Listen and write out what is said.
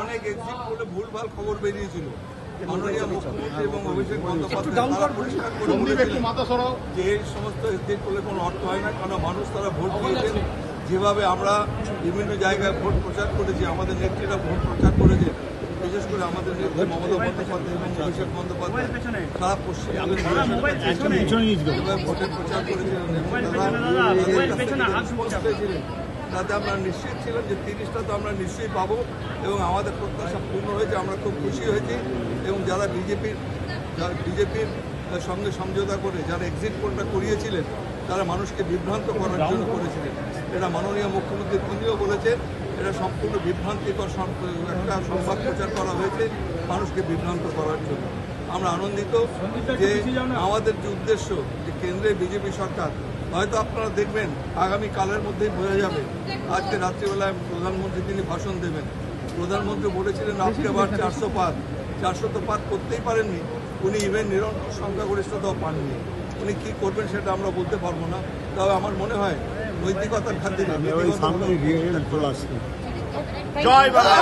অনেক এক্সিট পোলে ভুলভাল খবর বেরিয়েছিল। মাননীয় মুখ্যমন্ত্রী এবং অভিষেক বন্দ্যোপাধ্যায় পরিষ্কার করে বলেছিলেন যে এই সমস্ত এক্সিট পোলে কোনো অর্থ হয় না, কারণ মানুষ তারা ভোট দিয়েছেন। যেভাবে আমরা বিভিন্ন জায়গায় ভোট প্রচার করেছি, আমাদের নেত্রীরা ভোট প্রচার করেছে, বিশেষ করে আমাদের নেত্রী মমতা বন্দ্যোপাধ্যায় এবং অভিষেক বন্দ্যোপাধ্যায় সারা পশ্চিমবঙ্গের ভোটের প্রচার করেছিলেন এবং পেয়েছিলেন। তাতে আমরা নিশ্চিত ছিলাম যে 30টা তো আমরা নিশ্চয়ই পাবো এবং আমাদের প্রত্যাশা পূর্ণ হয়েছে। আমরা খুব খুশি হয়েছি এবং যারা বিজেপির সঙ্গে সমঝোতা করে যারা এক্সিট পোলটা করিয়েছিলেন তারা মানুষকে বিভ্রান্ত করার জন্য করেছিলেন। এটা মাননীয় মুখ্যমন্ত্রী তিনিও বলেছেন, এটা সম্পূর্ণ বিভ্রান্তিকর একটা সংবাদ প্রচার করা হয়েছে মানুষকে বিভ্রান্ত করার জন্য। আমরা আনন্দিত যে আমাদের যে উদ্দেশ্য যে কেন্দ্রে বিজেপি সরকার, হয়তো আপনারা দেখবেন আগামীকালের মধ্যেই বোঝা যাবে। আজকে রাত্রিবেলায় প্রধানমন্ত্রী তিনি ভাষণ দেবেন। প্রধানমন্ত্রী বলেছিলেন আপনি আবার 400 পার, 400 তো পার করতেই পারেননি। উনি ইভেন নিরঙ্কুশ সংখ্যাগরিষ্ঠতাও পাননি। উনি কী করবেন সেটা আমরা বলতে পারবো না। তবে আমার মনে হয় নৈতিকতার খাতিরে জয় বাংলা।